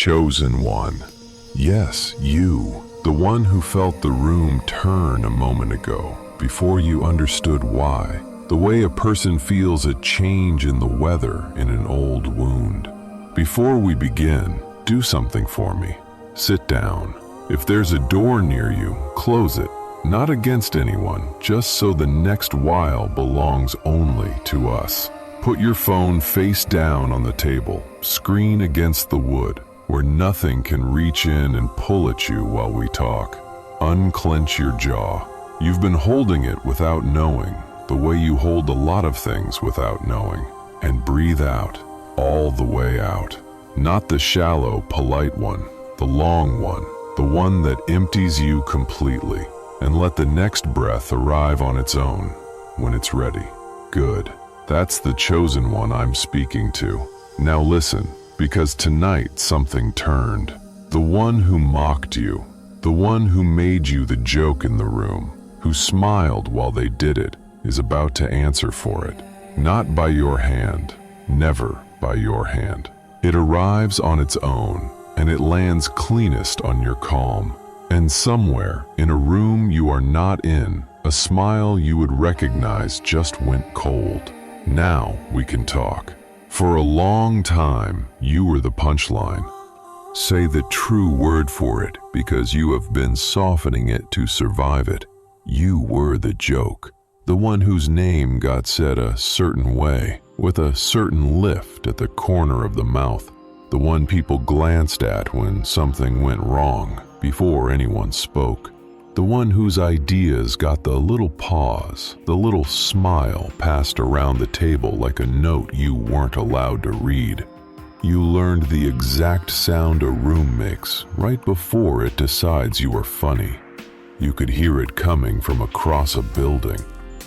chosen one. Yes, you, the one who felt the room turn a moment ago, before you understood why. The way a person feels a change in the weather in an old wound. Before we begin, do something for me. Sit down. If there's a door near you, close it. Not against anyone, just so the next while belongs only to us. Put your phone face down on the table, screen against the wood, where nothing can reach in and pull at you while we talk. Unclench your jaw. You've been holding it without knowing, the way you hold a lot of things without knowing. And breathe out, all the way out. Not the shallow, polite one, the long one, the one that empties you completely. And let the next breath arrive on its own when it's ready. Good. That's the chosen one I'm speaking to. Now listen, because tonight something turned. The one who mocked you, the one who made you the joke in the room, who smiled while they did it, is about to answer for it. Not by your hand, never by your hand. It arrives on its own, and it lands cleanest on your calm. And somewhere, in a room you are not in, a smile you would recognize just went cold. Now we can talk. For a long time, you were the punchline. Say the true word for it, because you have been softening it to survive it. You were the joke, the one whose name got said a certain way, with a certain lift at the corner of the mouth, the one people glanced at when something went wrong, before anyone spoke, the one whose ideas got the little pause, the little smile passed around the table like a note you weren't allowed to read. You learned the exact sound a room makes right before it decides you are funny. You could hear it coming from across a building.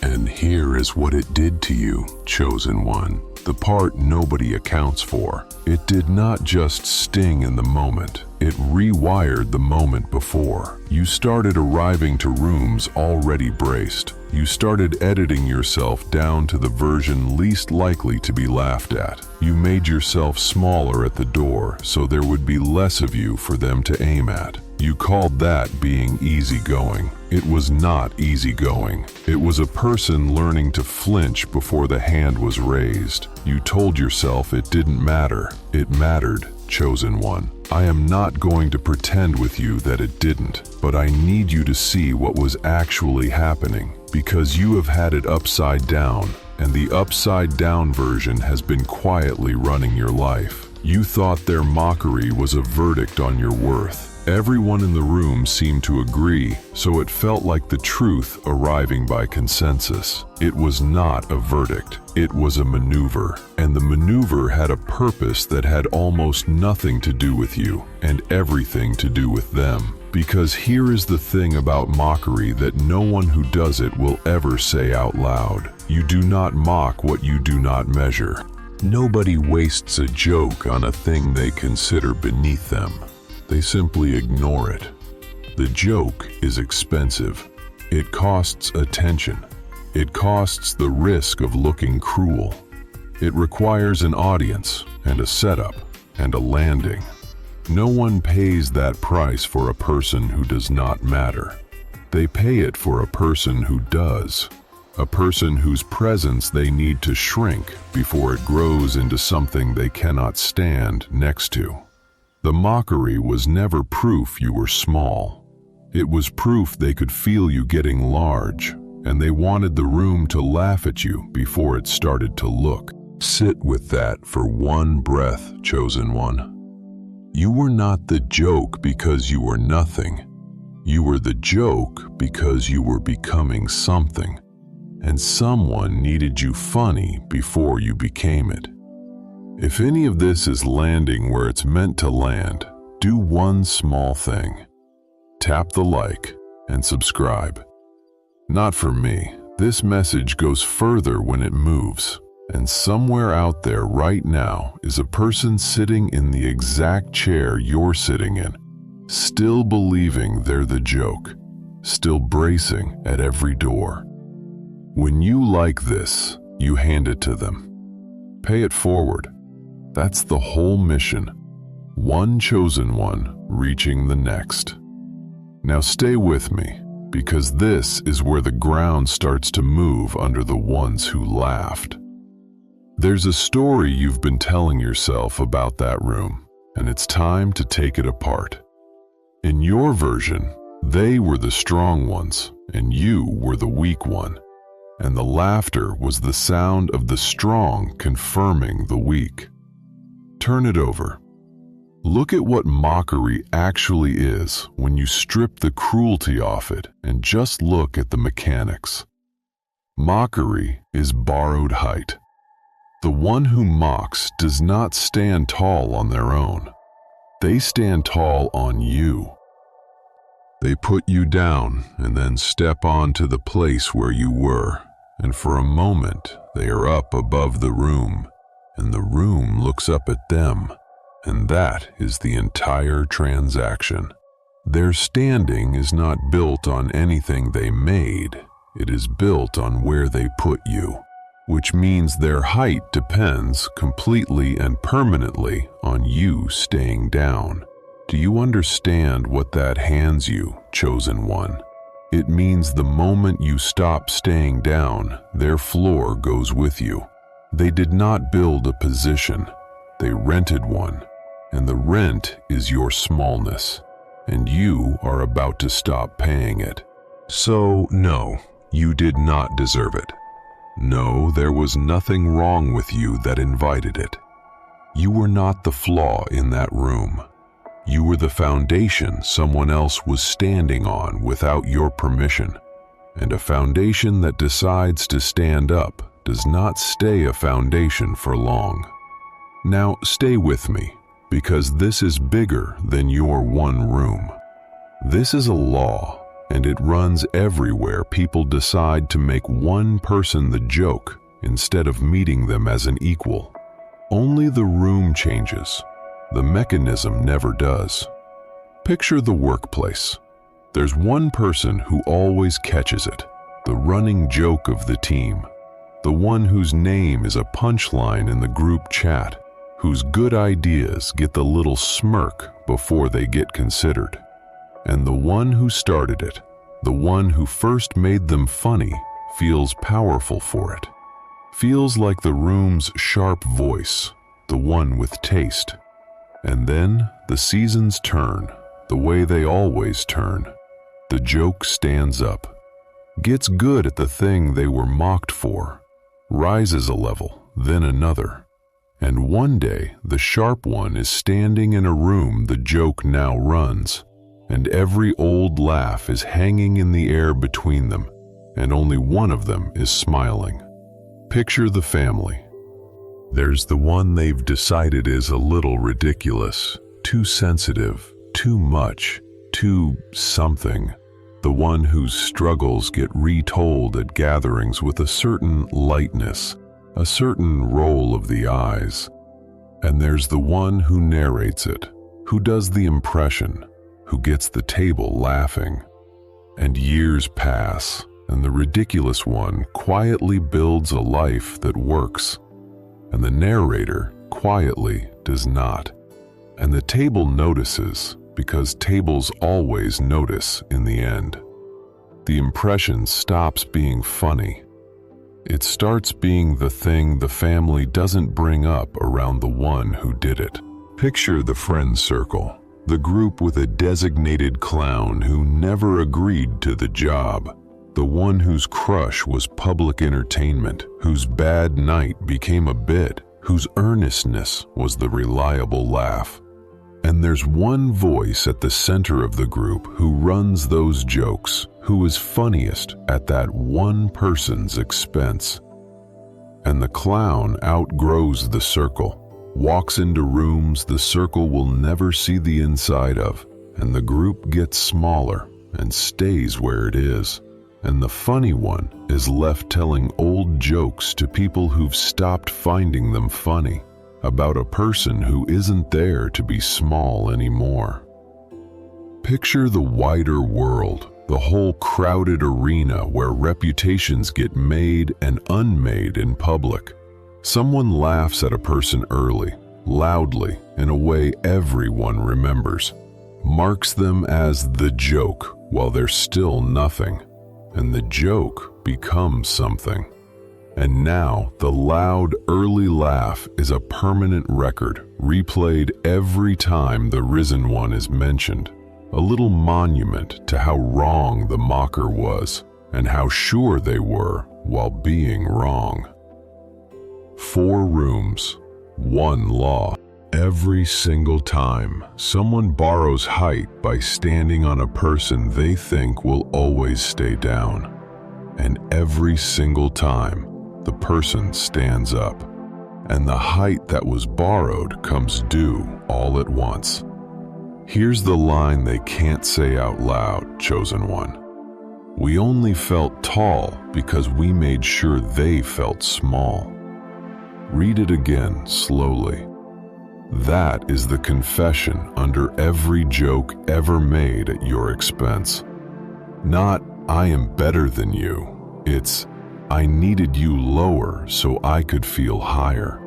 And here is what it did to you, chosen one, the part nobody accounts for. It did not just sting in the moment. It rewired the moment before. You started arriving to rooms already braced. You started editing yourself down to the version least likely to be laughed at. You made yourself smaller at the door so there would be less of you for them to aim at. You called that being easygoing. It was not easygoing. It was a person learning to flinch before the hand was raised. You told yourself it didn't matter. It mattered, chosen one. I am not going to pretend with you that it didn't, but I need you to see what was actually happening, because you have had it upside down, and the upside down version has been quietly running your life. You thought their mockery was a verdict on your worth. Everyone in the room seemed to agree, so it felt like the truth arriving by consensus. It was not a verdict, it was a maneuver, and the maneuver had a purpose that had almost nothing to do with you, and everything to do with them. Because here is the thing about mockery that no one who does it will ever say out loud. You do not mock what you do not measure. Nobody wastes a joke on a thing they consider beneath them. They simply ignore it. The joke is expensive. It costs attention. It costs the risk of looking cruel. It requires an audience and a setup and a landing. No one pays that price for a person who does not matter. They pay it for a person who does. A person whose presence they need to shrink before it grows into something they cannot stand next to. The mockery was never proof you were small. It was proof they could feel you getting large, and they wanted the room to laugh at you before it started to look. Sit with that for one breath, chosen one. You were not the joke because you were nothing. You were the joke because you were becoming something, and someone needed you funny before you became it. If any of this is landing where it's meant to land, do one small thing. Tap the like and subscribe. Not for me. This message goes further when it moves. And somewhere out there right now is a person sitting in the exact chair you're sitting in, still believing they're the joke, still bracing at every door. When you like this, you hand it to them. Pay it forward. That's the whole mission. one chosen one reaching the next. Now stay with me, because this is where the ground starts to move under the ones who laughed. There's a story you've been telling yourself about that room, and it's time to take it apart. In your version, they were the strong ones, and you were the weak one, and the laughter was the sound of the strong confirming the weak. Turn it over. Look at what mockery actually is when you strip the cruelty off it and just look at the mechanics. Mockery is borrowed height. The one who mocks does not stand tall on their own. They stand tall on you. They put you down and then step on to the place where you were, and for a moment they are up above the room, and the room looks up at them. And that is the entire transaction. Their standing is not built on anything they made. It is built on where they put you, which means their height depends completely and permanently on you staying down. Do you understand what that hands you, chosen one? It means the moment you stop staying down, their floor goes with you. They did not build a position. They rented one. And the rent is your smallness, and you are about to stop paying it. So, no, you did not deserve it. No, there was nothing wrong with you that invited it. You were not the flaw in that room. You were the foundation someone else was standing on without your permission. And a foundation that decides to stand up does not stay a foundation for long. Now, stay with me, because this is bigger than your one room. This is a law, and it runs everywhere people decide to make one person the joke instead of meeting them as an equal. Only the room changes. The mechanism never does. Picture the workplace. There's one person who always catches it, the running joke of the team, the one whose name is a punchline in the group chat, whose good ideas get the little smirk before they get considered. And the one who started it, the one who first made them funny, feels powerful for it. Feels like the room's sharp voice, the one with taste. And then the seasons turn, the way they always turn. The joke stands up, gets good at the thing they were mocked for, rises a level, then another. And one day, the sharp one is standing in a room the joke now runs, and every old laugh is hanging in the air between them, and only one of them is smiling. Picture the family. There's the one they've decided is a little ridiculous, too sensitive, too much, too something. The one whose struggles get retold at gatherings with a certain lightness, a certain roll of the eyes. And there's the one who narrates it, who does the impression, who gets the table laughing. And years pass, and the ridiculous one quietly builds a life that works, and the narrator quietly does not. And the table notices, because tables always notice in the end. The impression stops being funny. It starts being the thing the family doesn't bring up around the one who did it. Picture the friend circle, the group with a designated clown who never agreed to the job, the one whose crush was public entertainment, whose bad night became a bit, whose earnestness was the reliable laugh. And there's one voice at the center of the group who runs those jokes, who is funniest at that one person's expense. And the clown outgrows the circle, walks into rooms the circle will never see the inside of, and the group gets smaller and stays where it is. And the funny one is left telling old jokes to people who've stopped finding them funny, about a person who isn't there to be small anymore. Picture the wider world, the whole crowded arena where reputations get made and unmade in public. Someone laughs at a person early, loudly, in a way everyone remembers, marks them as the joke while they're still nothing, and the joke becomes something. And now the loud early laugh is a permanent record, replayed every time the risen one is mentioned, a little monument to how wrong the mocker was and how sure they were while being wrong. 4 rooms, 1 law. Every single time someone borrows height by standing on a person they think will always stay down, and every single time the person stands up, and the height that was borrowed comes due all at once. Here's the line they can't say out loud, chosen one. We only felt tall because we made sure they felt small. Read it again slowly. That is the confession under every joke ever made at your expense. Not, I am better than you. It's, I needed you lower so I could feel higher.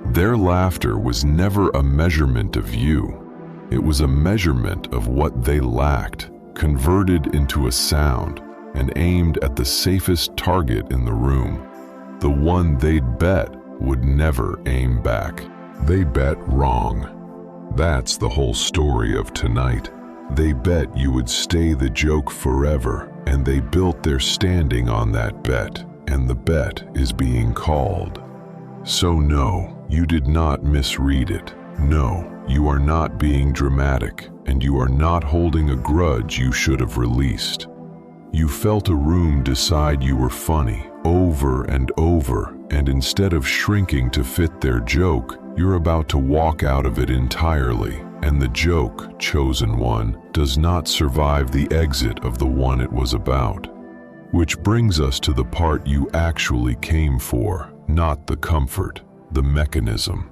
Their laughter was never a measurement of you. It was a measurement of what they lacked, converted into a sound, and aimed at the safest target in the room, the one they'd bet would never aim back. They bet wrong. That's the whole story of tonight. They bet you would stay the joke forever, and they built their standing on that bet, and the bet is being called. So no, you did not misread it. No, you are not being dramatic, and you are not holding a grudge you should have released. You felt a room decide you were funny over and over, and instead of shrinking to fit their joke, you're about to walk out of it entirely, and the joke, chosen one, does not survive the exit of the one it was about. Which brings us to the part you actually came for, not the comfort, the mechanism.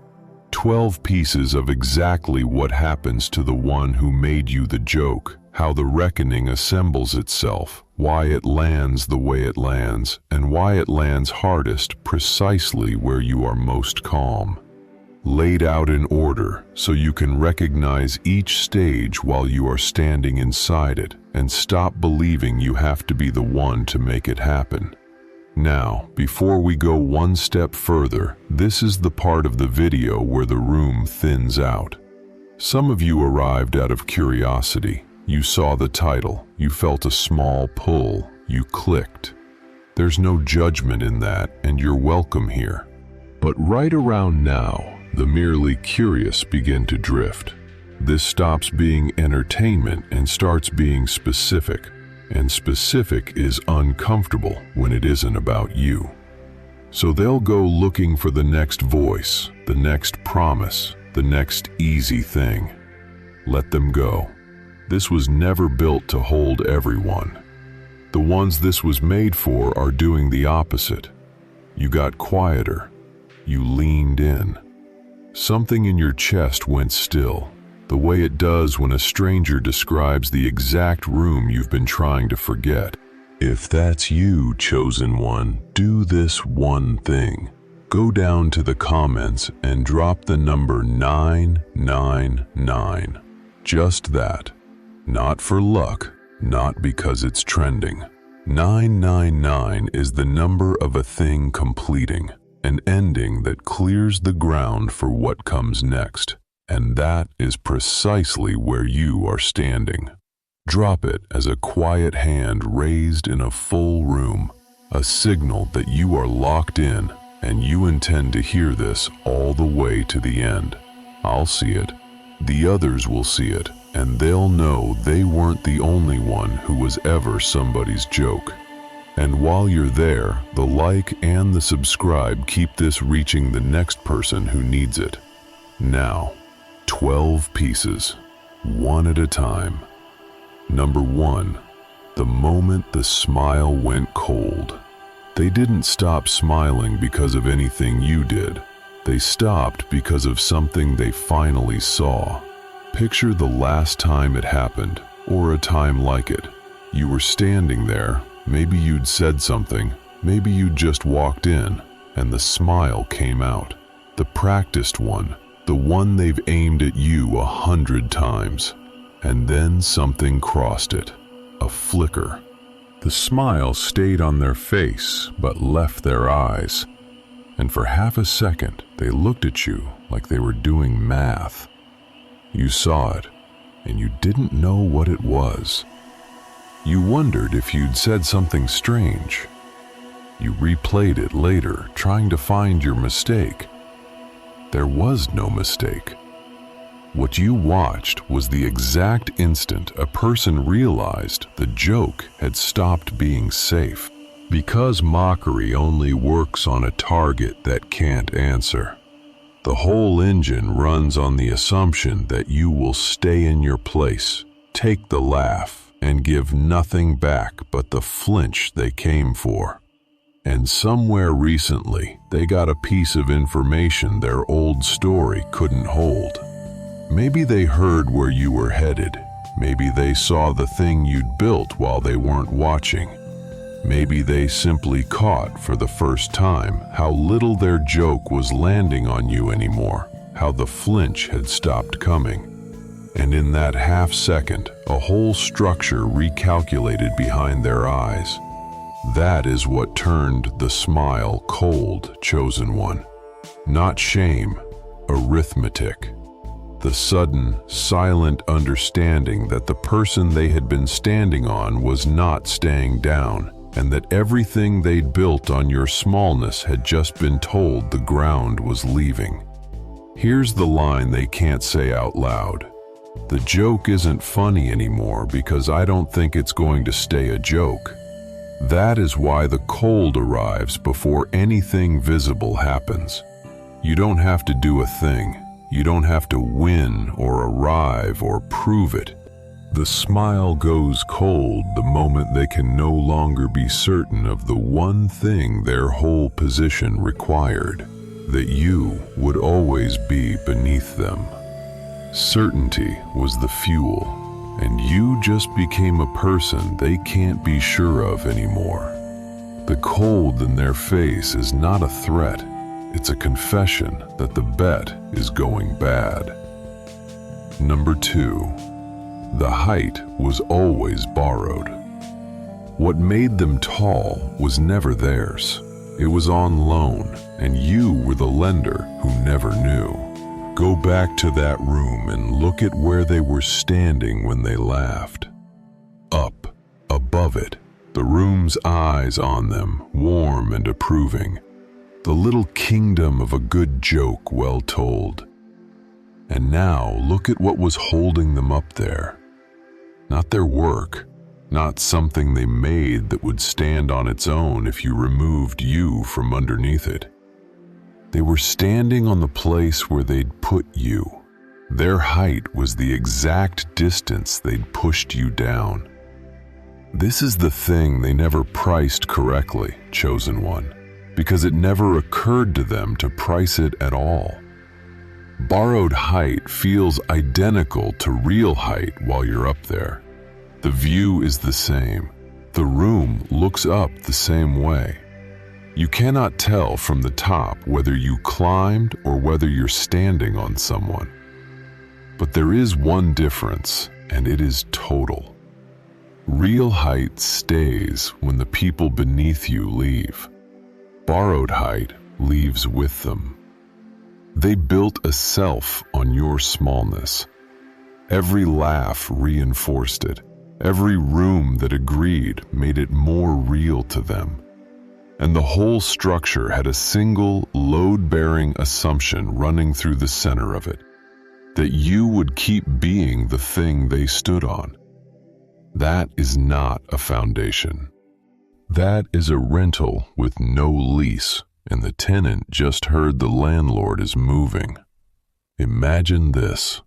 12 pieces of exactly what happens to the one who made you the joke, how the reckoning assembles itself, why it lands the way it lands, and why it lands hardest precisely where you are most calm. Laid out in order so you can recognize each stage while you are standing inside it and stop believing you have to be the one to make it happen. Now, before we go one step further, this is the part of the video where the room thins out. Some of you arrived out of curiosity. You saw the title, you felt a small pull, you clicked. There's no judgment in that, and you're welcome here. But right around now, the merely curious begin to drift. This stops being entertainment and starts being specific, and specific is uncomfortable when it isn't about you. So they'll go looking for the next voice, the next promise, the next easy thing. Let them go. This was never built to hold everyone. The ones this was made for are doing the opposite. You got quieter. You leaned in. Something in your chest went still, the way it does when a stranger describes the exact room you've been trying to forget. If that's you, chosen one, do this one thing. Go down to the comments and drop the number 999. Just that. Not for luck, not because it's trending. 999 is the number of a thing completing, an ending that clears the ground for what comes next, and that is precisely where you are standing. Drop it as a quiet hand raised in a full room, a signal that you are locked in and you intend to hear this all the way to the end. I'll see it. The others will see it, and they'll know they weren't the only one who was ever somebody's joke. And while you're there, the like and the subscribe keep this reaching the next person who needs it. Now, 12 pieces, one at a time. Number 1, the moment the smile went cold. They didn't stop smiling because of anything you did. They stopped because of something they finally saw. Picture the last time it happened, or a time like it. You were standing there, maybe you'd said something, maybe you'd just walked in, and the smile came out. The practiced one, the one they've aimed at you 100 times. And then something crossed it, a flicker. The smile stayed on their face but left their eyes. And for half a second, they looked at you like they were doing math. You saw it, and you didn't know what it was. You wondered if you'd said something strange. You replayed it later, trying to find your mistake. There was no mistake. What you watched was the exact instant a person realized the joke had stopped being safe. Because mockery only works on a target that can't answer. The whole engine runs on the assumption that you will stay in your place, take the laugh, and give nothing back but the flinch they came for. And somewhere recently, they got a piece of information their old story couldn't hold. Maybe they heard where you were headed. Maybe they saw the thing you'd built while they weren't watching. Maybe they simply caught for the first time how little their joke was landing on you anymore, how the flinch had stopped coming. And in that half second, a whole structure recalculated behind their eyes. That is what turned the smile cold, chosen one. Not shame, arithmetic. The sudden, silent understanding that the person they had been standing on was not staying down, and that everything they'd built on your smallness had just been told the ground was leaving. Here's the line they can't say out loud. The joke isn't funny anymore because I don't think it's going to stay a joke. That is why the cold arrives before anything visible happens. You don't have to do a thing. You don't have to win or arrive or prove it. The smile goes cold the moment they can no longer be certain of the one thing their whole position required, that you would always be beneath them. Certainty was the fuel, and you just became a person they can't be sure of anymore. The cold in their face is not a threat. It's a confession that the bet is going bad. Number 2. The height was always borrowed. What made them tall was never theirs. It was on loan, and you were the lender who never knew. Go back to that room and look at where they were standing when they laughed. Up, above it, the room's eyes on them, warm and approving. The little kingdom of a good joke well told. And now look at what was holding them up there. Not their work, not something they made that would stand on its own if you removed you from underneath it. They were standing on the place where they'd put you. Their height was the exact distance they'd pushed you down. This is the thing they never priced correctly, chosen one, because it never occurred to them to price it at all. Borrowed height feels identical to real height while you're up there. The view is the same. The room looks up the same way. You cannot tell from the top whether you climbed or whether you're standing on someone. But there is one difference, and it is total. Real height stays when the people beneath you leave. Borrowed height leaves with them. They built a self on your smallness. Every laugh reinforced it. Every room that agreed made it more real to them. And the whole structure had a single load-bearing assumption running through the center of it, that you would keep being the thing they stood on. That is not a foundation. That is a rental with no lease, and the tenant just heard the landlord is moving. Imagine this.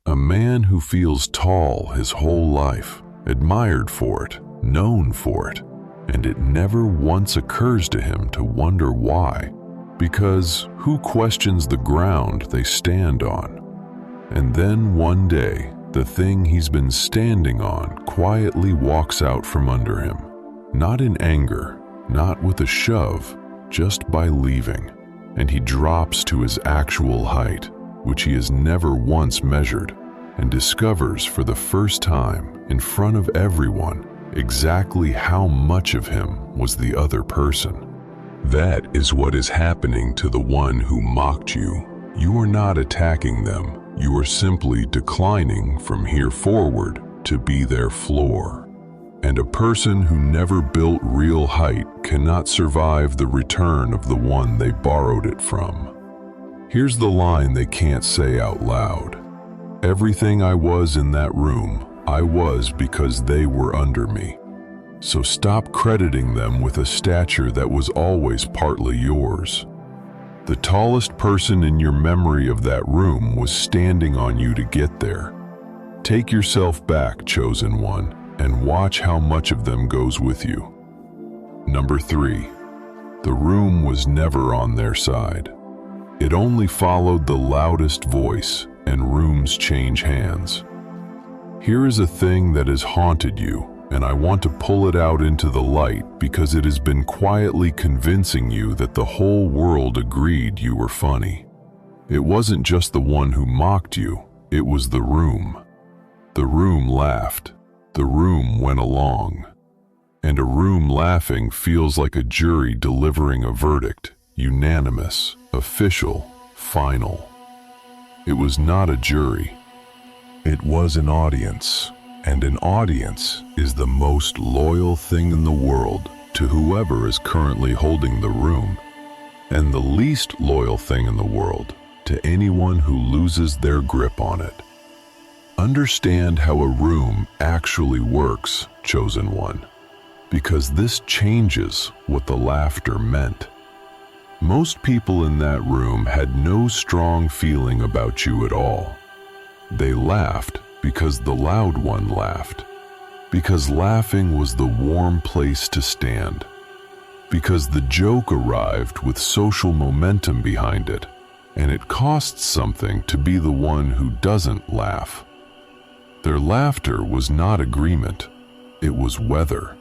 A man who feels tall his whole life, admired for it, known for it, and it never once occurs to him to wonder why, because who questions the ground they stand on? And then one day, the thing he's been standing on quietly walks out from under him, not in anger, not with a shove, just by leaving, and he drops to his actual height. which he has never once measured, and discovers for the first time in front of everyone exactly how much of him was the other person. That is what is happening to the one who mocked you. You are not attacking them. You are simply declining from here forward to be their floor. And a person who never built real height cannot survive the return of the one they borrowed it from. Here's the line they can't say out loud. Everything I was in that room, I was because they were under me. So stop crediting them with a stature that was always partly yours. The tallest person in your memory of that room was standing on you to get there. Take yourself back, chosen one, and watch how much of them goes with you. Number 3. The room was never on their side. It only followed the loudest voice, and rooms change hands. Here is a thing that has haunted you, and I want to pull it out into the light because it has been quietly convincing you that the whole world agreed you were funny. It wasn't just the one who mocked you, it was the room. The room laughed. The room went along. And a room laughing feels like a jury delivering a verdict, unanimous, official, final. It was not a jury. It was an audience. And an audience is the most loyal thing in the world to whoever is currently holding the room, and the least loyal thing in the world to anyone who loses their grip on it. Understand how a room actually works, chosen one, because this changes what the laughter meant. Most people in that room had no strong feeling about you at all. They laughed because the loud one laughed, because laughing was the warm place to stand, because the joke arrived with social momentum behind it, and it costs something to be the one who doesn't laugh. Their laughter was not agreement, it was weather.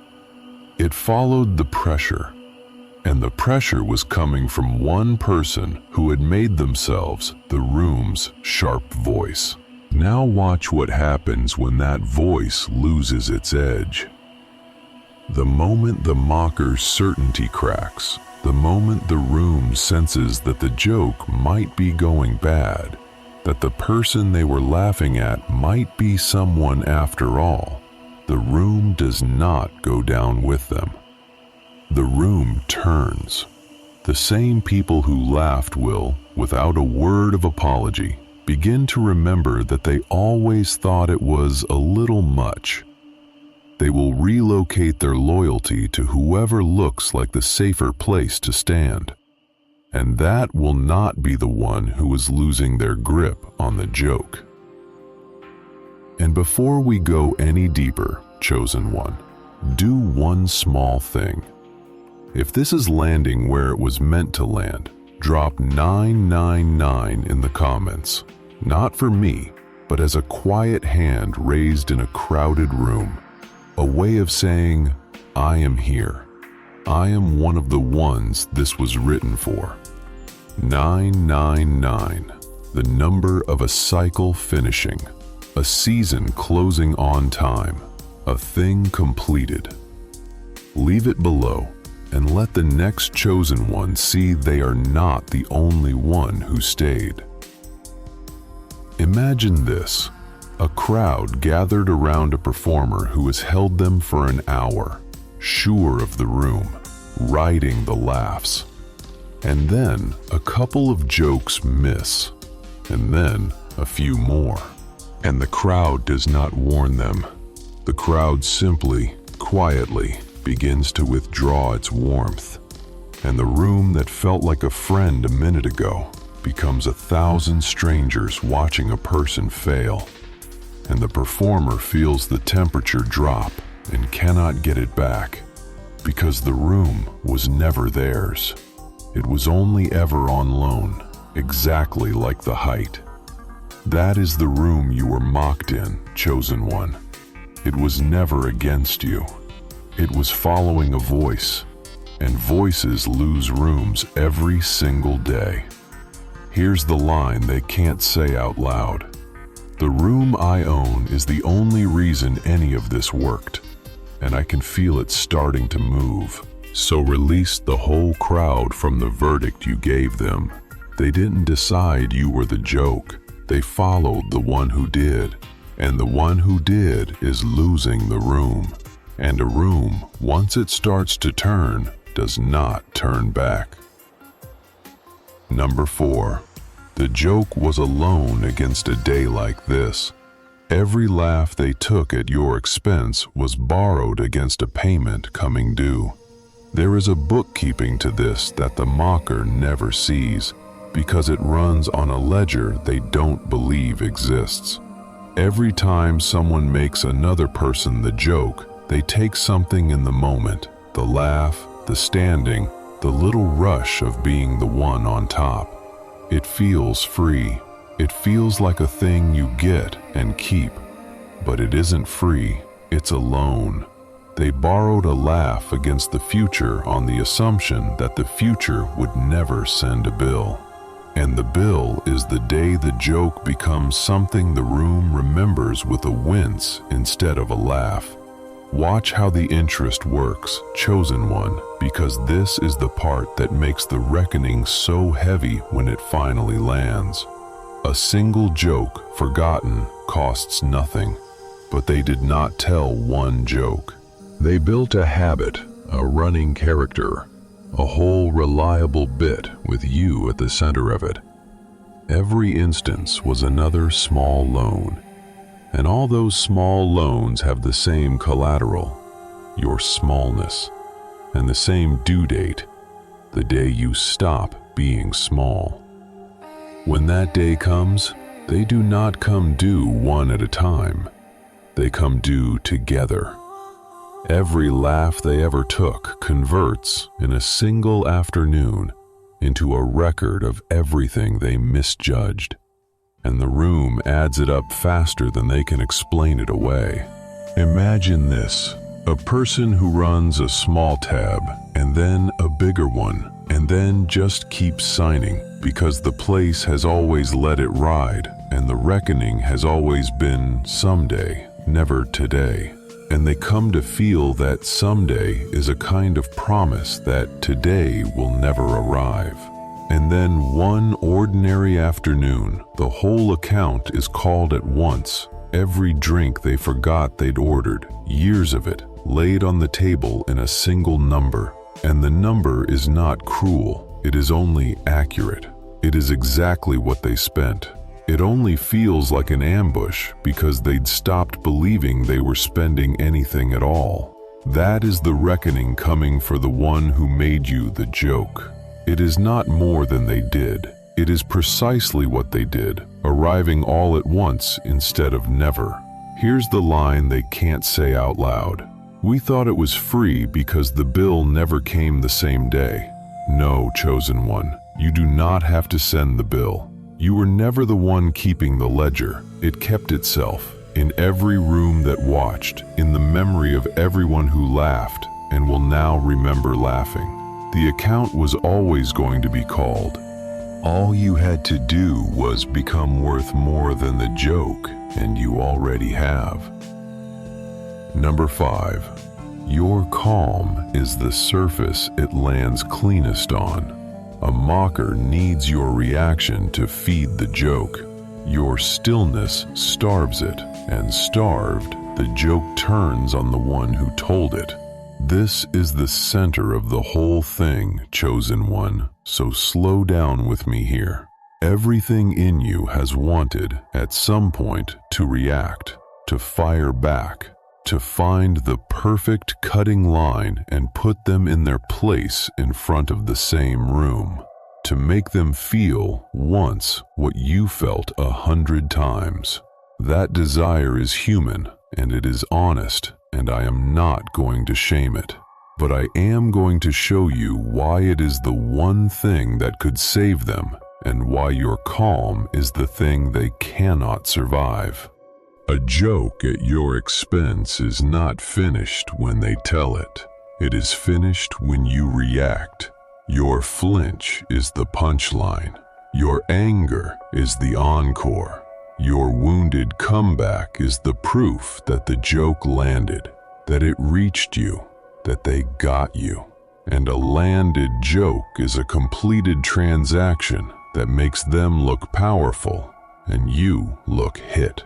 It followed the pressure, and the pressure was coming from one person who had made themselves the room's sharp voice. Now watch what happens when that voice loses its edge. The moment the mocker's certainty cracks, the moment the room senses that the joke might be going bad, that the person they were laughing at might be someone after all, the room does not go down with them. The room turns. The same people who laughed will, without a word of apology, begin to remember that they always thought it was a little much. They will relocate their loyalty to whoever looks like the safer place to stand. And that will not be the one who is losing their grip on the joke. And before we go any deeper, chosen one, do one small thing. If this is landing where it was meant to land, drop 999 in the comments, not for me, but as a quiet hand raised in a crowded room, a way of saying, I am here. I am one of the ones this was written for. 999, the number of a cycle finishing, a season closing on time, a thing completed. Leave it below and let the next chosen one see they are not the only one who stayed. Imagine this, a crowd gathered around a performer who has held them for an hour, sure of the room, riding the laughs. And then a couple of jokes miss, and then a few more. And the crowd does not warn them. The crowd simply, quietly, begins to withdraw its warmth, and the room that felt like a friend a minute ago becomes 1,000 strangers watching a person fail, and the performer feels the temperature drop and cannot get it back, because the room was never theirs. It was only ever on loan, exactly like the height. That is the room you were mocked in, chosen one. It was never against you. It was following a voice, and voices lose rooms every single day. Here's the line they can't say out loud. The room I own is the only reason any of this worked, and I can feel it starting to move. So release the whole crowd from the verdict you gave them. They didn't decide you were the joke. They followed the one who did, and the one who did is losing the room. And a room, once it starts to turn, does not turn back. Number 4. The joke was alone against a day like this. Every laugh they took at your expense was borrowed against a payment coming due. There is a bookkeeping to this that the mocker never sees, because it runs on a ledger they don't believe exists. Every time someone makes another person the joke, they take something in the moment, the laugh, the standing, the little rush of being the one on top. It feels free. It feels like a thing you get and keep. But it isn't free, it's a loan. They borrowed a laugh against the future on the assumption that the future would never send a bill. And the bill is the day the joke becomes something the room remembers with a wince instead of a laugh. Watch how the interest works, chosen one, because this is the part that makes the reckoning so heavy when it finally lands. A single joke, forgotten, costs nothing, but they did not tell one joke. They built a habit, a running character, a whole reliable bit with you at the center of it. Every instance was another small loan, and all those small loans have the same collateral, your smallness, and the same due date, the day you stop being small. When that day comes, they do not come due one at a time. They come due together. Every laugh they ever took converts in a single afternoon into a record of everything they misjudged, and the room adds it up faster than they can explain it away. Imagine this, a person who runs a small tab, and then a bigger one, and then just keeps signing, because the place has always let it ride, and the reckoning has always been someday, never today. And they come to feel that someday is a kind of promise that today will never arrive. And then one ordinary afternoon, the whole account is called at once. Every drink they forgot they'd ordered, years of it, laid on the table in a single number. And the number is not cruel, it is only accurate. It is exactly what they spent. It only feels like an ambush because they'd stopped believing they were spending anything at all. That is the reckoning coming for the one who made you the joke. It is not more than they did. It is precisely what they did, arriving all at once instead of never. Here's the line they can't say out loud. We thought it was free because the bill never came the same day. No, chosen one, you do not have to send the bill. You were never the one keeping the ledger. It kept itself, in every room that watched, in the memory of everyone who laughed and will now remember laughing. The account was always going to be called. All you had to do was become worth more than the joke, and you already have. Number 5. Your calm is the surface it lands cleanest on. A mocker needs your reaction to feed the joke. Your stillness starves it, and starved, the joke turns on the one who told it. This is the center of the whole thing, chosen one, so slow down with me here. Everything in you has wanted, at some point, to react, to fire back, to find the perfect cutting line and put them in their place in front of the same room, to make them feel once what you felt 100 times. That desire is human, and it is honest, and I am not going to shame it. But I am going to show you why it is the one thing that could save them, and why your calm is the thing they cannot survive. A joke at your expense is not finished when they tell it. It is finished when you react. Your flinch is the punchline. Your anger is the encore. Your wounded comeback is the proof that the joke landed, that it reached you, that they got you. And a landed joke is a completed transaction that makes them look powerful and you look hit.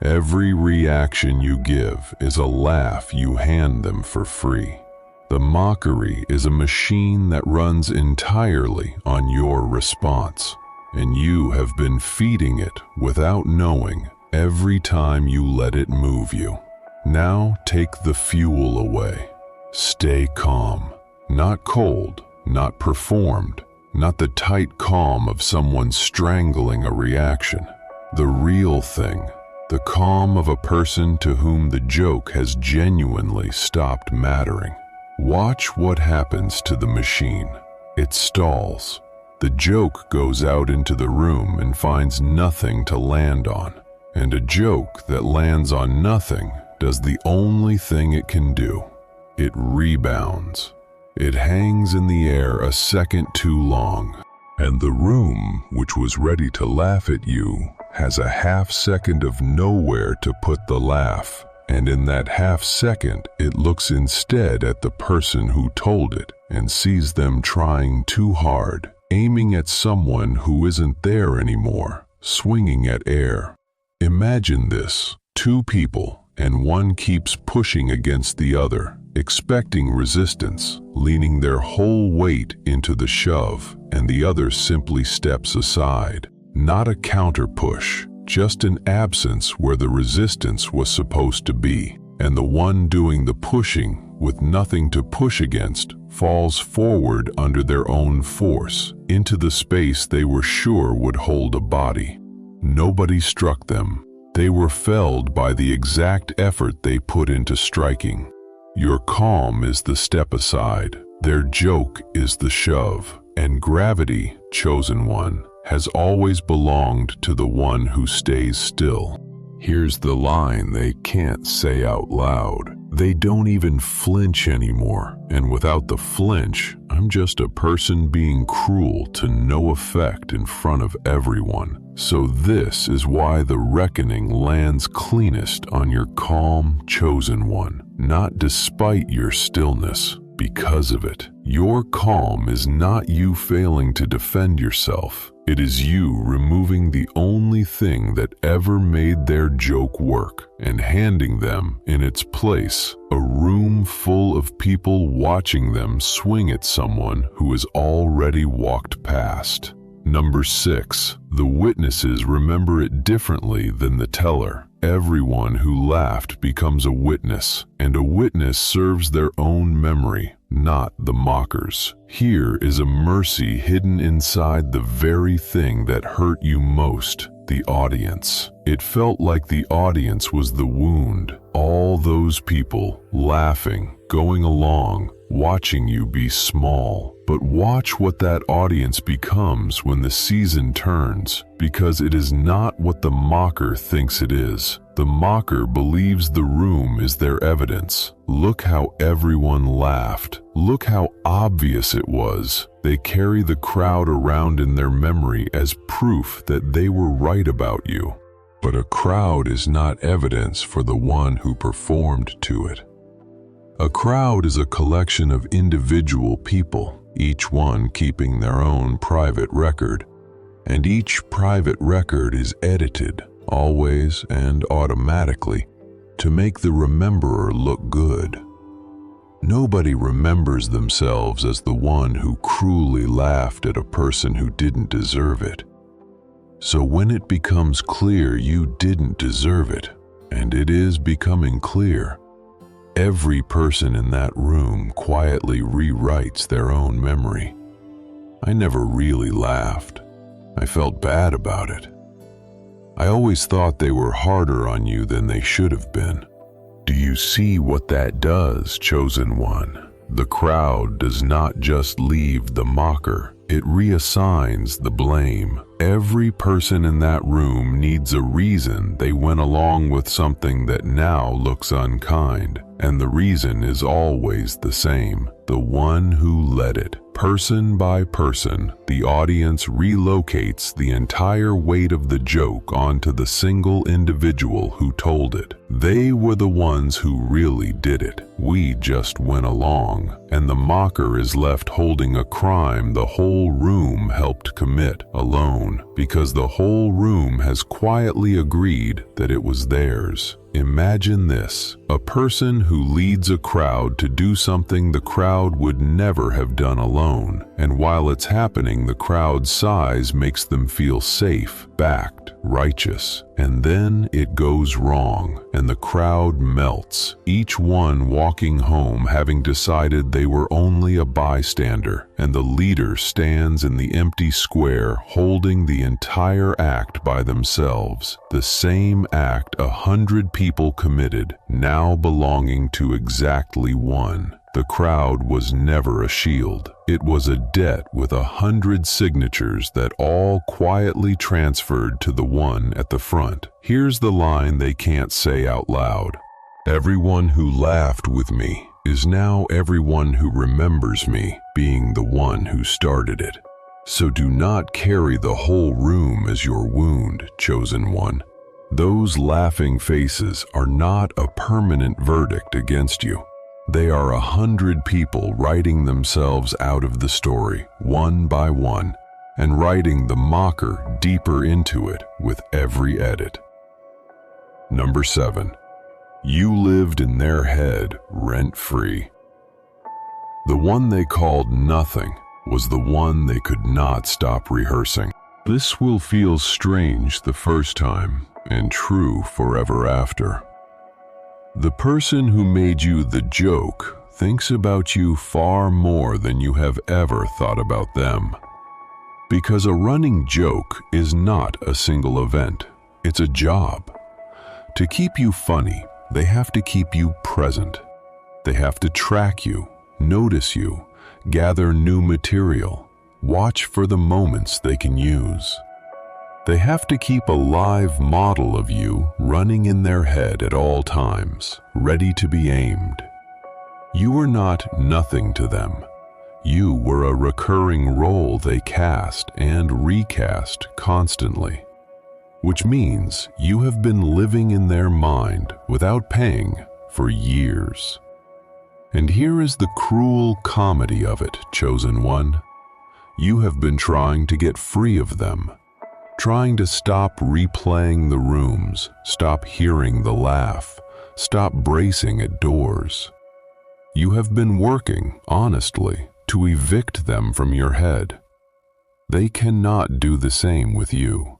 Every reaction you give is a laugh you hand them for free. The mockery is a machine that runs entirely on your response, and you have been feeding it without knowing every time you let it move you. Now take the fuel away. Stay calm. Not cold, not performed, not the tight calm of someone strangling a reaction. The real thing, the calm of a person to whom the joke has genuinely stopped mattering. Watch what happens to the machine. It stalls. The joke goes out into the room and finds nothing to land on. And a joke that lands on nothing does the only thing it can do. It rebounds. It hangs in the air a second too long, and the room, which was ready to laugh at you, has a half second of nowhere to put the laugh, and in that half second it looks instead at the person who told it and sees them trying too hard, aiming at someone who isn't there anymore, swinging at air. Imagine this, two people, and one keeps pushing against the other, expecting resistance, leaning their whole weight into the shove, and the other simply steps aside. Not a counter push, just an absence where the resistance was supposed to be. And the one doing the pushing, with nothing to push against, falls forward under their own force, into the space they were sure would hold a body. Nobody struck them. They were felled by the exact effort they put into striking. Your calm is the step aside, their joke is the shove, and gravity, chosen one, has always belonged to the one who stays still. Here's the line they can't say out loud. They don't even flinch anymore, and without the flinch, I'm just a person being cruel to no effect in front of everyone. So this is why the reckoning lands cleanest on your calm, chosen one, not despite your stillness, because of it. Your calm is not you failing to defend yourself. It is you removing the only thing that ever made their joke work and handing them, in its place, a room full of people watching them swing at someone who has already walked past. Number 6. The witnesses remember it differently than the teller. Everyone who laughed becomes a witness, and a witness serves their own memory, not the mockers. Here is a mercy hidden inside the very thing that hurt you most, the audience. It felt like the audience was the wound. All those people, laughing, going along, watching you be small. But watch what that audience becomes when the season turns, because it is not what the mocker thinks it is. The mocker believes the room is their evidence. Look how everyone laughed. Look how obvious it was. They carry the crowd around in their memory as proof that they were right about you. But a crowd is not evidence for the one who performed to it. A crowd is a collection of individual people, each one keeping their own private record, and each private record is edited, always and automatically, to make the rememberer look good. Nobody remembers themselves as the one who cruelly laughed at a person who didn't deserve it. So when it becomes clear you didn't deserve it, and it is becoming clear, every person in that room quietly rewrites their own memory. I never really laughed. I felt bad about it. I always thought they were harder on you than they should have been. Do you see what that does, chosen one? The crowd does not just leave the mocker. It reassigns the blame. Every person in that room needs a reason they went along with something that now looks unkind, and the reason is always the same: the one who led it. Person by person, the audience relocates the entire weight of the joke onto the single individual who told it. They were the ones who really did it. We just went along, and the mocker is left holding a crime the whole room helped commit alone, because the whole room has quietly agreed that it was theirs. Imagine this: a person who leads a crowd to do something the crowd would never have done alone, and while it's happening, the crowd's size makes them feel safe, backed, righteous. And then it goes wrong, and the crowd melts, each one walking home having decided they were only a bystander, and the leader stands in the empty square holding the entire act by themselves. The same act 100 people committed, now belonging to exactly one. The crowd was never a shield. It was a debt with 100 signatures that all quietly transferred to the one at the front. Here's the line they can't say out loud: "Everyone who laughed with me is now everyone who remembers me being the one who started it." So do not carry the whole room as your wound, chosen one. Those laughing faces are not a permanent verdict against you. They are 100 people writing themselves out of the story, one by one, and writing the mocker deeper into it with every edit. Number 7. You lived in their head rent-free. The one they called nothing was the one they could not stop rehearsing. This will feel strange the first time and true forever after. The person who made you the joke thinks about you far more than you have ever thought about them. Because a running joke is not a single event, it's a job. To keep you funny, they have to keep you present. They have to track you, notice you, gather new material, watch for the moments they can use. They have to keep a live model of you running in their head at all times, ready to be aimed. You were not nothing to them. You were a recurring role they cast and recast constantly, which means you have been living in their mind without paying for years. And here is the cruel comedy of it, chosen one. You have been trying to get free of them, trying to stop replaying the rooms, stop hearing the laugh, stop bracing at doors. You have been working, honestly, to evict them from your head. They cannot do the same with you.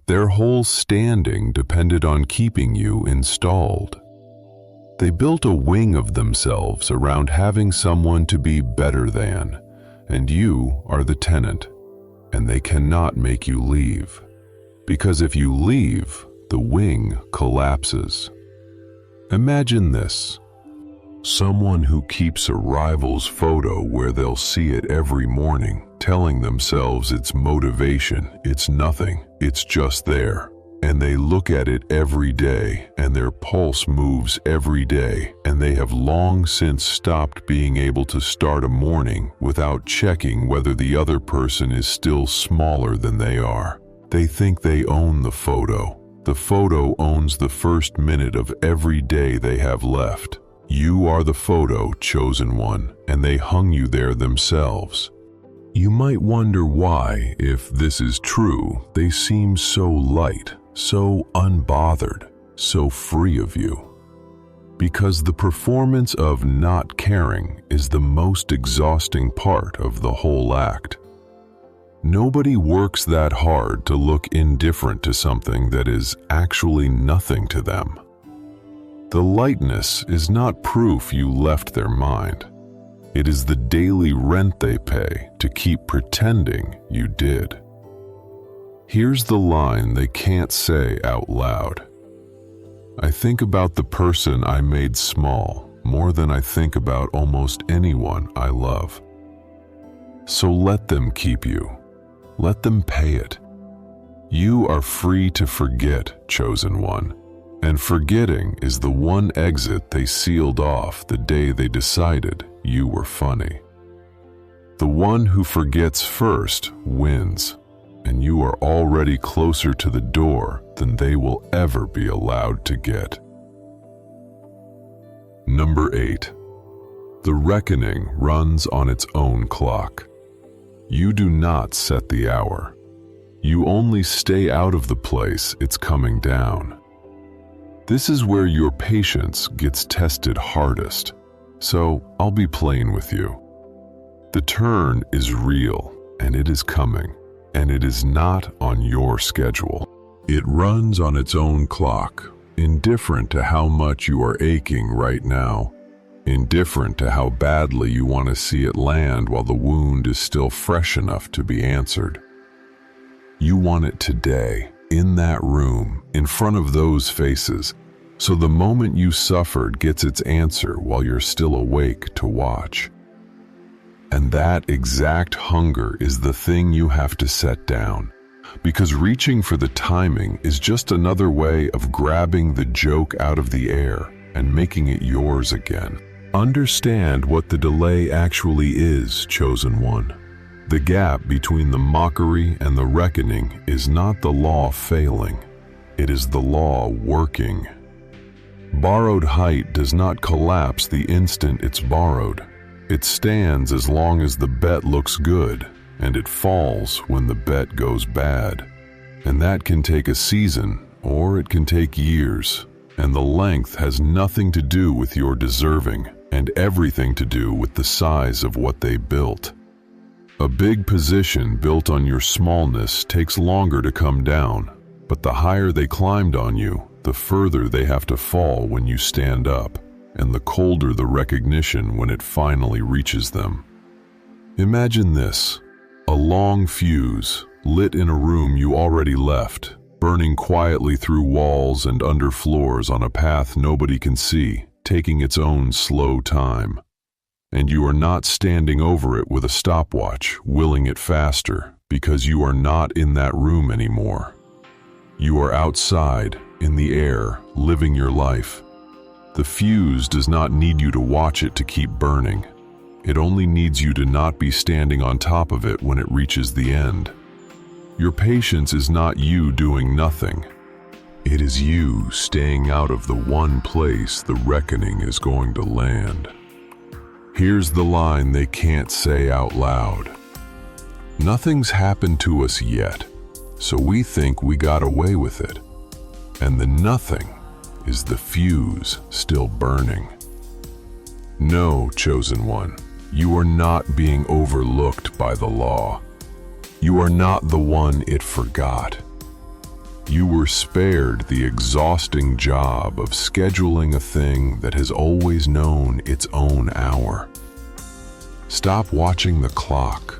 Their whole standing depended on keeping you installed. They built a wing of themselves around having someone to be better than, and you are the tenant. And they cannot make you leave, because if you leave, the wing collapses. Imagine this: someone who keeps a rival's photo where they'll see it every morning, telling themselves it's motivation, it's nothing, it's just there. And they look at it every day, and their pulse moves every day, and they have long since stopped being able to start a morning without checking whether the other person is still smaller than they are. They think they own the photo. The photo owns the first minute of every day they have left. You are the photo, chosen one, and they hung you there themselves. You might wonder why, if this is true, they seem so light, so unbothered, so free of you. Because the performance of not caring is the most exhausting part of the whole act. Nobody works that hard to look indifferent to something that is actually nothing to them. The lightness is not proof you left their mind. It is the daily rent they pay to keep pretending you did. Here's the line they can't say out loud: I think about the person I made small more than I think about almost anyone I love. So let them keep you. Let them pay it. You are free to forget, chosen one, and forgetting is the one exit they sealed off the day they decided you were funny. The one who forgets first wins, and you are already closer to the door than they will ever be allowed to get. Number 8. The reckoning runs on its own clock. You do not set the hour. You only stay out of the place it's coming down. This is where your patience gets tested hardest, so I'll be plain with you. The turn is real, and it is coming, and it is not on your schedule. It runs on its own clock, indifferent to how much you are aching right now, indifferent to how badly you want to see it land while the wound is still fresh enough to be answered. You want it today, in that room, in front of those faces, so the moment you suffered gets its answer while you're still awake to watch. And that exact hunger is the thing you have to set down, because reaching for the timing is just another way of grabbing the joke out of the air and making it yours again. Understand what the delay actually is, chosen one. The gap between the mockery and the reckoning is not the law failing. It is the law working. Borrowed height does not collapse the instant it's borrowed. It stands as long as the bet looks good, and it falls when the bet goes bad. And that can take a season, or it can take years, and the length has nothing to do with your deserving, and everything to do with the size of what they built. A big position built on your smallness takes longer to come down, but the higher they climbed on you, the further they have to fall when you stand up, and the colder the recognition when it finally reaches them. Imagine this: a long fuse, lit in a room you already left, burning quietly through walls and under floors on a path nobody can see, taking its own slow time. And you are not standing over it with a stopwatch, willing it faster, because you are not in that room anymore. You are outside, in the air, living your life. The fuse does not need you to watch it to keep burning. It only needs you to not be standing on top of it when it reaches the end. Your patience is not you doing nothing. It is you staying out of the one place the reckoning is going to land. Here's the line they can't say out loud. Nothing's happened to us yet, so we think we got away with it. And the nothing is the fuse still burning. No, chosen one, you are not being overlooked by the law. You are not the one it forgot. You were spared the exhausting job of scheduling a thing that has always known its own hour. Stop watching the clock.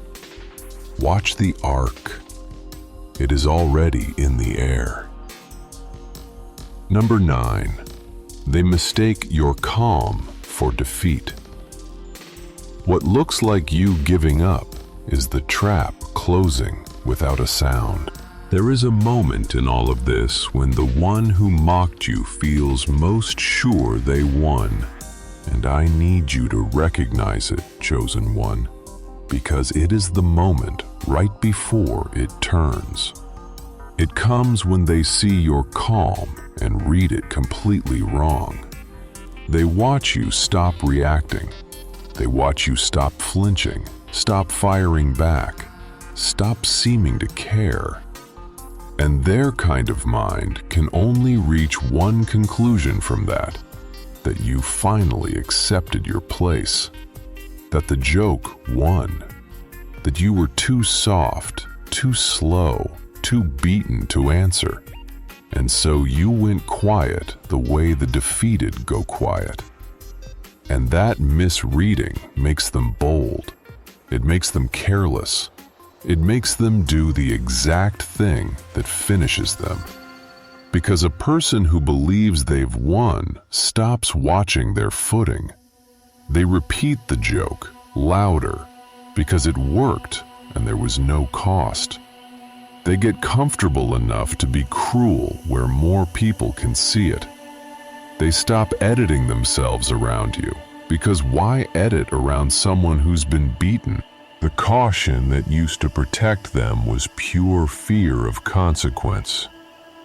Watch the arc. It is already in the air. Number 9. They mistake your calm for defeat. What looks like you giving up is the trap closing without a sound. There is a moment in all of this when the one who mocked you feels most sure they won. And I need you to recognize it, chosen one, because it is the moment right before it turns. It comes when they see your calm and read it completely wrong. They watch you stop reacting. They watch you stop flinching, stop firing back, stop seeming to care. And their kind of mind can only reach one conclusion from that you finally accepted your place, that the joke won, that you were too soft, too slow, too beaten to answer, and so you went quiet the way the defeated go quiet. And that misreading makes them bold. It makes them careless. It makes them do the exact thing that finishes them. Because a person who believes they've won stops watching their footing. They repeat the joke louder because it worked and there was no cost. They get comfortable enough to be cruel where more people can see it. They stop editing themselves around you, because why edit around someone who's been beaten? The caution that used to protect them was pure fear of consequence.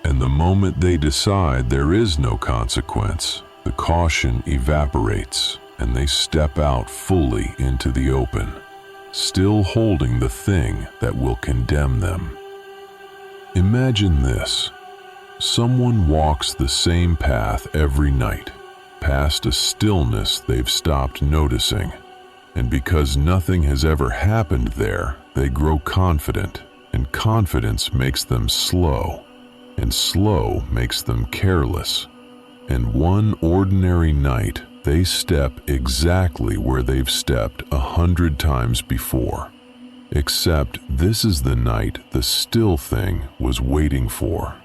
And the moment they decide there is no consequence, the caution evaporates and they step out fully into the open, still holding the thing that will condemn them. Imagine this. Someone walks the same path every night, past a stillness they've stopped noticing. And because nothing has ever happened there, they grow confident, and confidence makes them slow, and slow makes them careless. And one ordinary night, they step exactly where they've stepped 100 times before. Except this is the night the still thing was waiting for.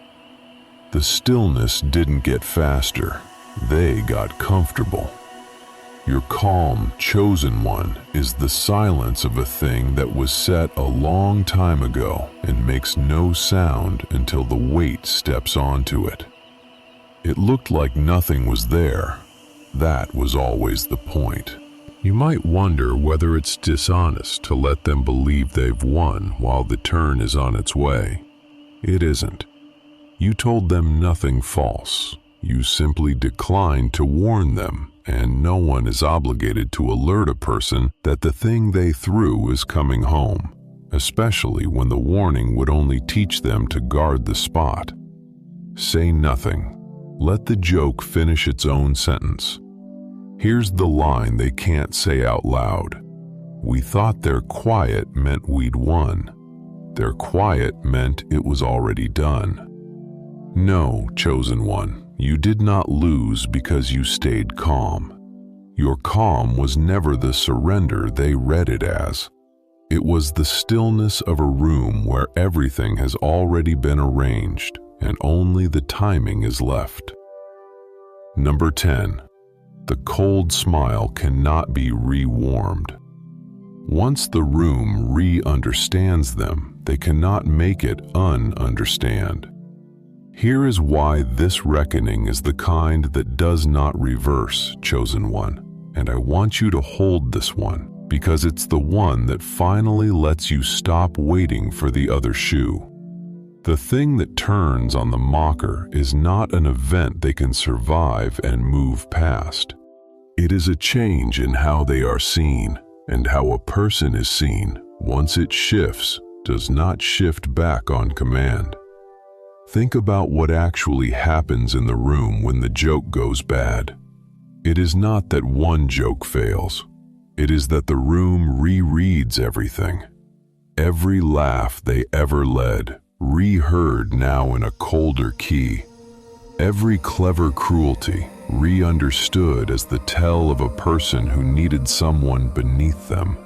The stillness didn't get faster. They got comfortable. Your calm, chosen one is the silence of a thing that was set a long time ago and makes no sound until the weight steps onto it. It looked like nothing was there. That was always the point. You might wonder whether it's dishonest to let them believe they've won while the turn is on its way. It isn't. You told them nothing false. You simply declined to warn them, and no one is obligated to alert a person that the thing they threw is coming home, especially when the warning would only teach them to guard the spot. Say nothing. Let the joke finish its own sentence. Here's the line they can't say out loud. We thought their quiet meant we'd won. Their quiet meant it was already done. No, chosen one, you did not lose because you stayed calm. Your calm was never the surrender they read it as. It was the stillness of a room where everything has already been arranged and only the timing is left. Number 10. The cold smile cannot be re-warmed. Once the room re-understands them, they cannot make it un-understand. Here is why this reckoning is the kind that does not reverse, chosen one, and I want you to hold this one, because it's the one that finally lets you stop waiting for the other shoe. The thing that turns on the mocker is not an event they can survive and move past. It is a change in how they are seen, and how a person is seen, once it shifts, does not shift back on command. Think about what actually happens in the room when the joke goes bad. It is not that one joke fails. It is that the room rereads everything. Every laugh they ever led, reheard now in a colder key. Every clever cruelty, re-understood as the tell of a person who needed someone beneath them.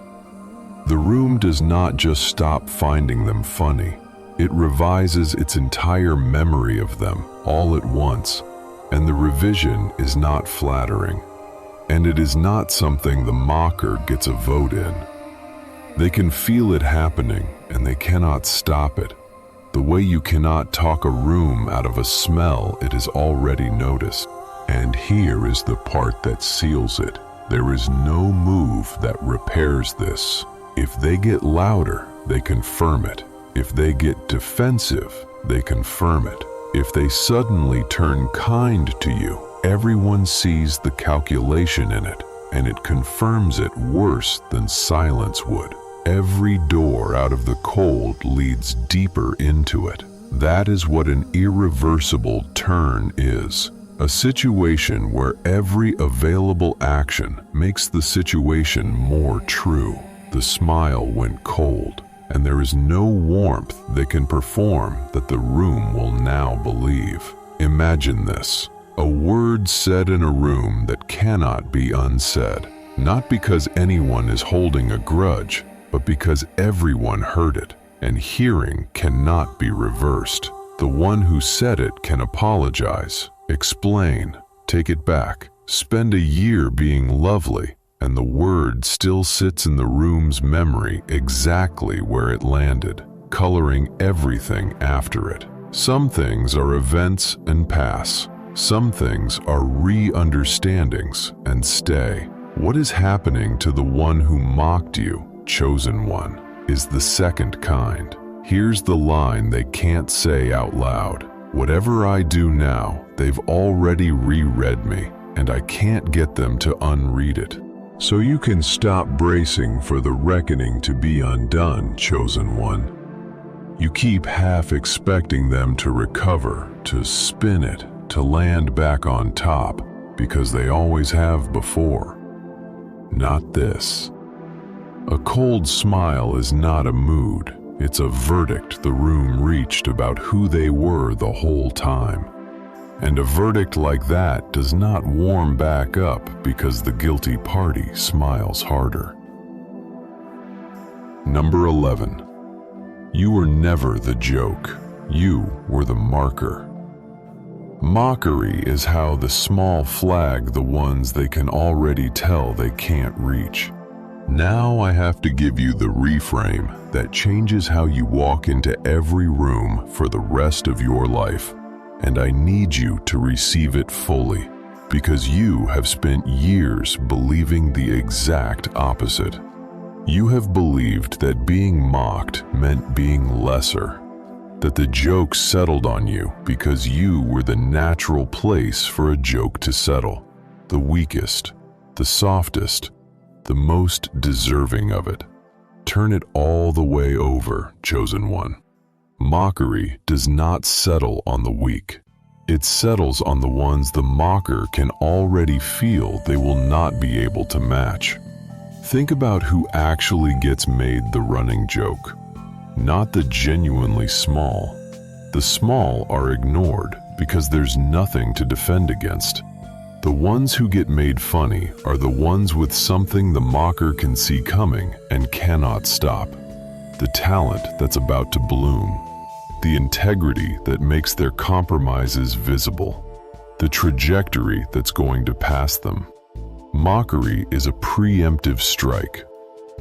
The room does not just stop finding them funny. It revises its entire memory of them all at once, and the revision is not flattering. And it is not something the mocker gets a vote in. They can feel it happening, and they cannot stop it. The way you cannot talk a room out of a smell it has already noticed. And here is the part that seals it. There is no move that repairs this. If they get louder, they confirm it. If they get defensive, they confirm it. If they suddenly turn kind to you, everyone sees the calculation in it, and it confirms it worse than silence would. Every door out of the cold leads deeper into it. That is what an irreversible turn is. A situation where every available action makes the situation more true. The smile went cold, and there is no warmth they can perform that the room will now believe. Imagine this: a word said in a room that cannot be unsaid, not because anyone is holding a grudge, but because everyone heard it, and hearing cannot be reversed. The one who said it can apologize, explain, take it back, spend a year being lovely, and the word still sits in the room's memory exactly where it landed. coloring everything after it. Some things are events and pass. Some things are re-understandings and stay. What is happening to the one who mocked you, chosen one, is the second kind. Here's the line they can't say out loud. Whatever I do now, they've already reread me, and I can't get them to unread it. So you can stop bracing for the reckoning to be undone, chosen one. You keep half expecting them to recover, to spin it, to land back on top, because they always have before. Not this. A cold smile is not a mood. It's a verdict the room reached about who they were the whole time. And a verdict like that does not warm back up because the guilty party smiles harder. Number 11. You were never the joke. You were the marker. Mockery is how the small flag the ones they can already tell they can't reach. Now I have to give you the reframe that changes how you walk into every room for the rest of your life. And I need you to receive it fully, because you have spent years believing the exact opposite. You have believed that being mocked meant being lesser, that the joke settled on you because you were the natural place for a joke to settle, the weakest, the softest, the most deserving of it. Turn it all the way over, chosen one. Mockery does not settle on the weak. It settles on the ones the mocker can already feel they will not be able to match. Think about who actually gets made the running joke. Not the genuinely small. The small are ignored because there's nothing to defend against. The ones who get made funny are the ones with something the mocker can see coming and cannot stop. The talent that's about to bloom. The integrity that makes their compromises visible. The trajectory that's going to pass them. Mockery is a preemptive strike.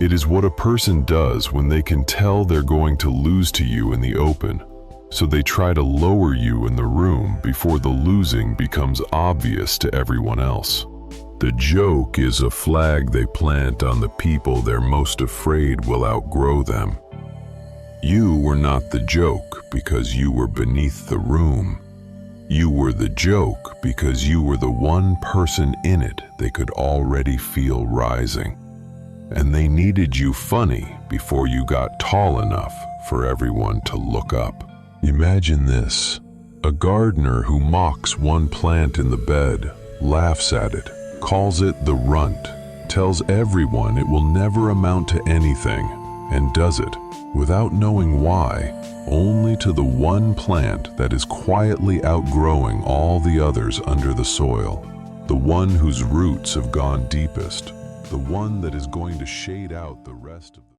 It is what a person does when they can tell they're going to lose to you in the open, so they try to lower you in the room before the losing becomes obvious to everyone else. The joke is a flag they plant on the people they're most afraid will outgrow them. You were not the joke because you were beneath the room. You were the joke because you were the one person in it they could already feel rising. And they needed you funny before you got tall enough for everyone to look up. Imagine this: a gardener who mocks one plant in the bed, laughs at it, calls it the runt, tells everyone it will never amount to anything, and does it, without knowing why, only to the one plant that is quietly outgrowing all the others under the soil, the one whose roots have gone deepest, the one that is going to shade out the rest of the